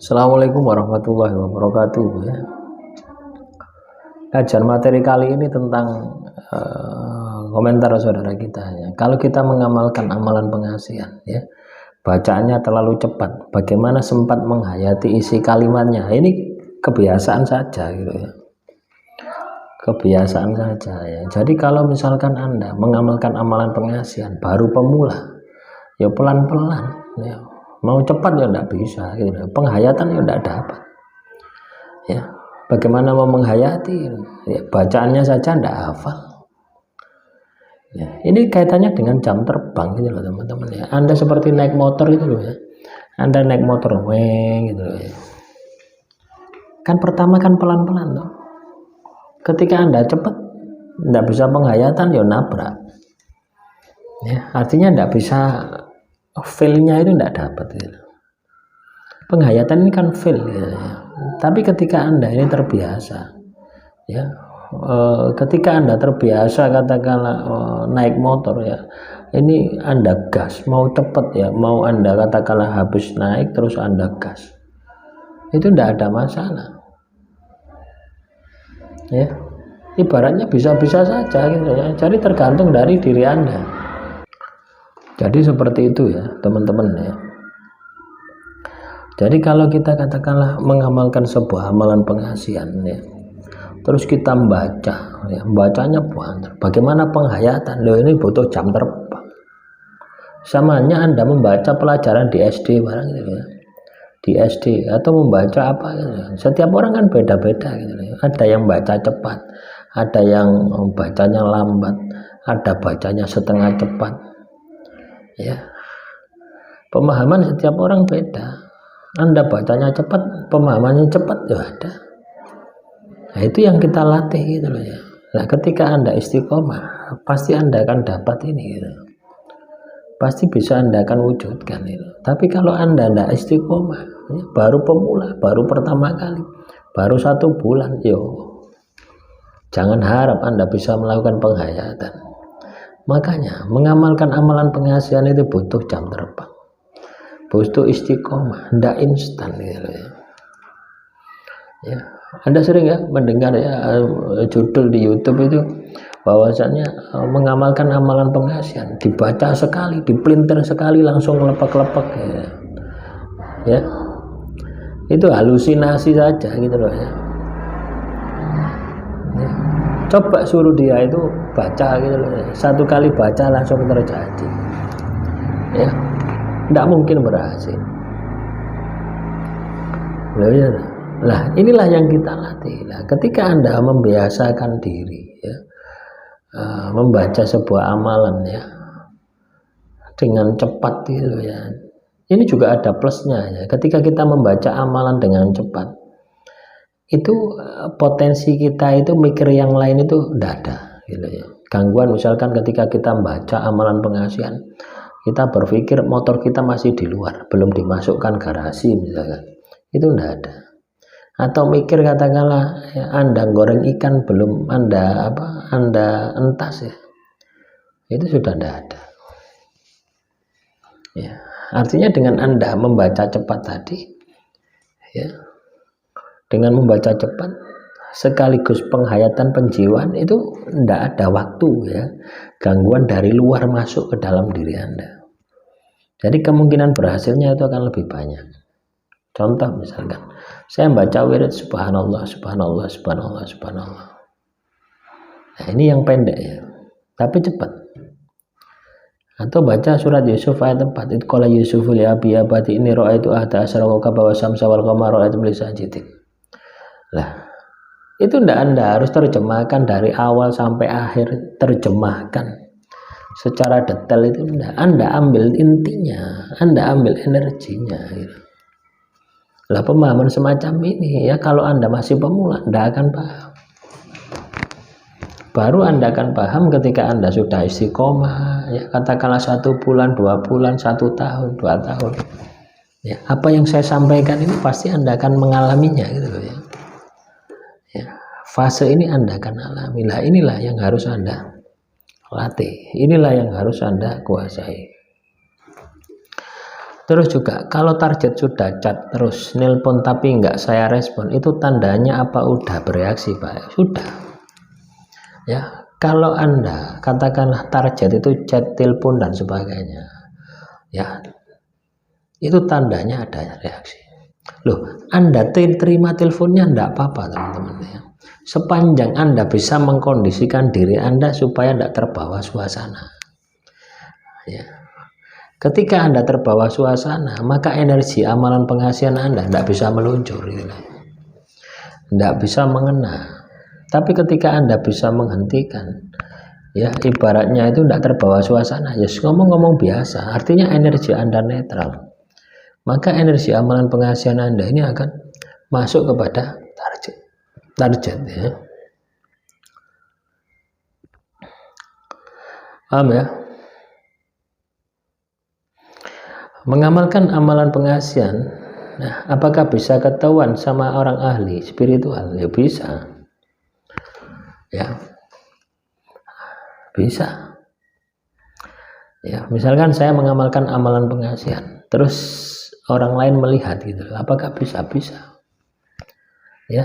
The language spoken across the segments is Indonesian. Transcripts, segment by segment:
Assalamualaikum warahmatullahi wabarakatuh ya. Kajian materi kali ini tentang komentar saudara kita ya. Kalau kita mengamalkan amalan pengasihan ya, bacaannya terlalu cepat, bagaimana sempat menghayati isi kalimatnya. Ini kebiasaan saja gitu ya. Kebiasaan saja ya. Jadi kalau misalkan Anda mengamalkan amalan pengasihan baru pemula, ya pelan-pelan ya. Mau cepat ya enggak bisa gitu. Penghayatan ya enggak dapat ya. Bagaimana mau menghayati ya, bacaannya saja enggak hafal ya. Ini kaitannya dengan jam terbang gitu loh teman-teman ya. Anda seperti naik motor itu loh ya. Anda naik motor weng gitu loh ya. Kan pertama kan pelan-pelan loh. Ketika Anda cepat enggak bisa penghayatan ya nabrak ya. Artinya enggak bisa feel-nya itu enggak dapat gitu. Penghayatan ini kan feel gitu ya. Tapi ketika Anda ini terbiasa ya, ketika Anda terbiasa katakanlah naik motor ya, ini Anda gas mau cepat ya, mau Anda katakanlah habis naik terus Anda gas, itu enggak ada masalah ya. Ibaratnya bisa-bisa saja gitu ya. Jadi tergantung dari diri Anda. Jadi seperti itu ya teman-teman ya. Jadi kalau kita katakanlah mengamalkan sebuah amalan pengasihan ya, terus kita membaca ya, bacanya banyak. Bagaimana penghayatan? Loh ini butuh jam terbang. Samanya Anda membaca pelajaran di SD barang gitu ya. Di SD atau membaca apa gitu ya. Setiap orang kan beda-beda gitu ya. Ada yang baca cepat, ada yang bacanya lambat, ada bacanya setengah cepat. Ya. Pemahaman setiap orang beda. Anda bacanya cepat, pemahamannya cepat ya ada. Nah, itu yang kita latih gitu loh ya. Nah, ketika Anda istiqomah, pasti Anda akan dapat ini gitu. Pasti bisa Anda akan wujudkan itu. Tapi kalau Anda tidak istiqomah, ya, baru pemula, baru pertama kali, baru 1 bulan, yo, jangan harap Anda bisa melakukan penghayatan. Makanya mengamalkan amalan pengasihan itu butuh jam terbang. Butuh istiqomah, ndak instan gitu ya. Ya, Anda sering ya mendengar ya judul di YouTube itu bahwasanya mengamalkan amalan pengasihan, dibaca sekali, dipelintir sekali langsung lepak-lepak ya. Ya. Itu halusinasi saja gitu loh ya. Ya. Coba suruh dia itu baca gitu loh ya. 1 kali baca langsung terjadi. Ya. Tidak mungkin berhasil. Lah inilah yang kita latih. Nah, ketika Anda membiasakan diri ya, membaca sebuah amalan ya dengan cepat gitu ya. Ini juga ada plusnya ya. Ketika kita membaca amalan dengan cepat, itu potensi kita itu mikir yang lain itu tidak ada gitu ya. Gangguan misalkan ketika kita membaca amalan pengasihan, kita berpikir motor kita masih di luar, belum dimasukkan garasi misalkan, itu tidak ada. Atau mikir katakanlah ya, Anda goreng ikan belum Anda entas ya, itu sudah tidak ada. Ya, artinya dengan Anda membaca cepat tadi, ya, dengan membaca cepat sekaligus penghayatan penjiwaan itu tidak ada waktu ya, gangguan dari luar masuk ke dalam diri Anda. Jadi kemungkinan berhasilnya itu akan lebih banyak. Contoh misalkan, saya baca wirid subhanallah, subhanallah, subhanallah, subhanallah. Nah, ini yang pendek ya, tapi cepat. Atau baca surat Yusuf ayat 4, itu qala Yusufu li abi abati inni ra'aitu ahda asyara kawkaban wasyamsa wal qamara ra'aitu li sajidin. Lah, itu ndak Anda harus terjemahkan dari awal sampai akhir, terjemahkan secara detail itu enggak. Anda ambil intinya, Anda ambil energinya gitu. Lah pemahaman semacam ini ya kalau Anda masih pemula enggak akan paham. Baru Anda akan paham ketika Anda sudah istiqomah ya, katakanlah 1 bulan, 2 bulan, 1 tahun, 2 tahun. Ya, apa yang saya sampaikan ini pasti Anda akan mengalaminya gitu loh ya. Ya, fase ini Anda akan alami. Lah inilah yang harus Anda latih, inilah yang harus Anda kuasai. Terus juga kalau target sudah chat terus nelpon tapi nggak saya respon, itu tandanya apa udah bereaksi Pak? Sudah ya. Kalau Anda katakanlah target itu chat, telepon dan sebagainya ya, itu tandanya ada reaksi. Loh, Anda terima teleponnya enggak apa-apa teman-teman ya, sepanjang Anda bisa mengkondisikan diri Anda supaya tidak terbawa suasana ya. Ketika Anda terbawa suasana, maka energi amalan pengasihan Anda tidak bisa meluncur, tidak bisa mengena. Tapi ketika Anda bisa menghentikan, ya ibaratnya itu tidak terbawa suasana, ya ngomong-ngomong biasa, artinya energi Anda netral. Maka energi amalan pengasihan Anda ini akan masuk kepada target ya. Paham ya? Mengamalkan amalan pengasihan, nah, apakah bisa ketahuan sama orang ahli spiritual? Ya bisa ya, bisa ya. Misalkan saya mengamalkan amalan pengasihan terus orang lain melihat gitu, apakah bisa ya,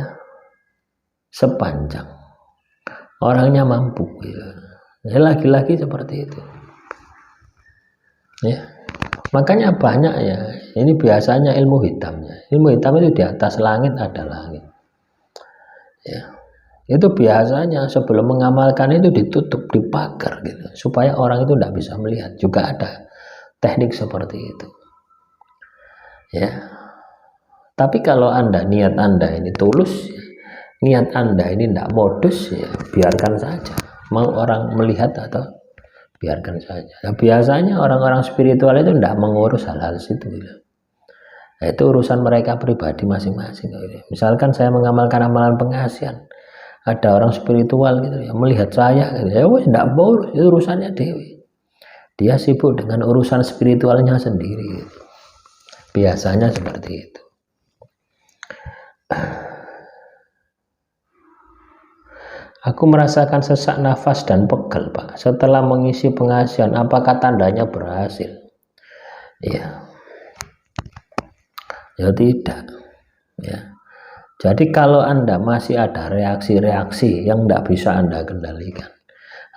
sepanjang orangnya mampu gitu. Ya, lagi-lagi seperti itu ya. Makanya banyak ya, ini biasanya ilmu hitamnya. Ilmu hitam itu di atas langit ada langit ya. Itu biasanya sebelum mengamalkan itu ditutup, dipagar gitu, supaya orang itu tidak bisa melihat. Juga ada teknik seperti itu ya. Tapi kalau niat Anda ini tulus ya, niat Anda ini tidak modus ya, biarkan saja. Mau orang melihat atau biarkan saja. Nah, biasanya orang-orang spiritual itu tidak mengurus hal-hal situ gitu. Nah, itu urusan mereka pribadi masing-masing gitu. Misalkan saya mengamalkan amalan pengasihan, ada orang spiritual gitu ya, melihat saya gitu, ya wes tidak boros, itu urusannya dewi. Dia sibuk dengan urusan spiritualnya sendiri gitu. Biasanya seperti itu. Aku merasakan sesak nafas dan pegel Pak setelah mengisi pengasihan, apakah tandanya berhasil? Ya tidak ya. Jadi kalau Anda masih ada reaksi-reaksi yang tidak bisa Anda kendalikan,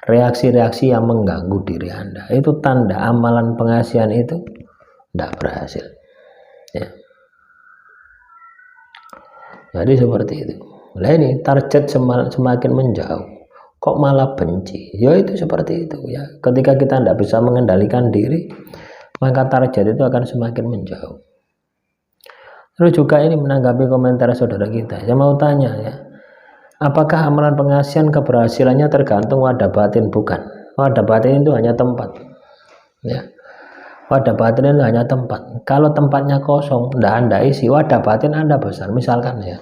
reaksi-reaksi yang mengganggu diri Anda, itu tanda amalan pengasihan itu tidak berhasil ya. Jadi seperti itu. Nah ini target semakin menjauh, kok malah benci? Ya itu seperti itu ya. Ketika kita tidak bisa mengendalikan diri, maka target itu akan semakin menjauh. Terus juga ini menanggapi komentar saudara kita, saya mau tanya ya, apakah amalan pengasihan keberhasilannya tergantung wadah batin? Bukan. Wadah batin itu hanya tempat ya. Wadah batin itu hanya tempat. Kalau tempatnya kosong, tidak Anda isi, wadah batin Anda besar. Misalkan ya,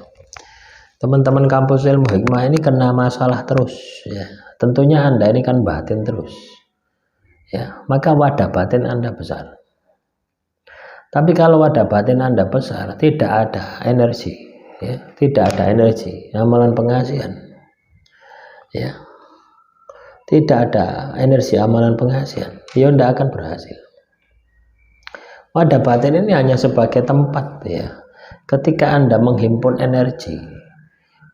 teman-teman kampus ilmu hikmah ini kena masalah terus ya, tentunya Anda ini kan batin terus ya, maka wadah batin Anda besar. Tapi kalau wadah batin Anda besar, tidak ada energi ya, tidak ada energi amalan pengasihan ya, tidak ada energi amalan pengasihan, ya tidak akan berhasil. Wadah batin ini hanya sebagai tempat ya. Ketika Anda menghimpun energi,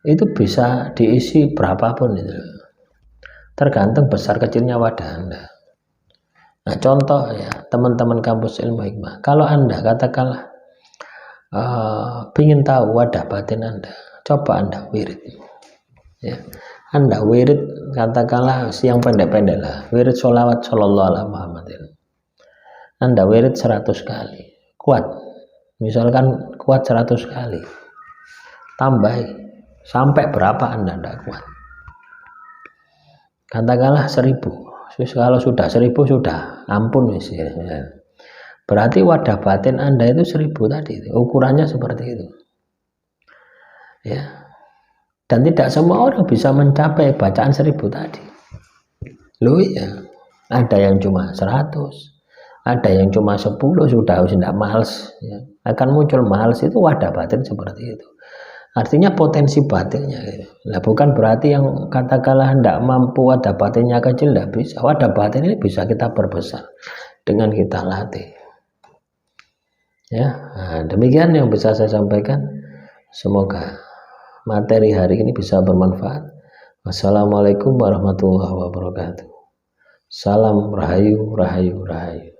itu bisa diisi berapapun itu, tergantung besar kecilnya wadah Anda. Nah contoh ya teman-teman kampus ilmu hikmah, kalau Anda katakanlah ingin tahu wadah batin Anda, coba Anda wirid ya. Anda wirid katakanlah yang pendek-pendek lah, wirid sholawat sallallahu alaihi Muhammad. Anda wirid 100 kali, kuat, misalkan kuat 100 kali, tambahi sampai berapa Anda tidak kuat, katakanlah 1000. Kalau sudah 1000 sudah ampun ya. Berarti wadah batin Anda itu 1000 tadi, ukurannya seperti itu ya. Dan tidak semua orang bisa mencapai bacaan 1000 tadi loh ya. Ada yang cuma 100, ada yang cuma 10, sudah tidak males ya. Akan muncul males, itu wadah batin seperti itu. Artinya potensi batinnya gitu. Nah, bukan berarti yang katakanlah tidak mampu wadah batinnya kecil, tidak bisa. Wadah batin ini bisa kita perbesar dengan kita latih Ya, nah, demikian yang bisa saya sampaikan. Semoga materi hari ini bisa bermanfaat. Wassalamualaikum warahmatullahi wabarakatuh. Salam rahayu, rahayu, rahayu.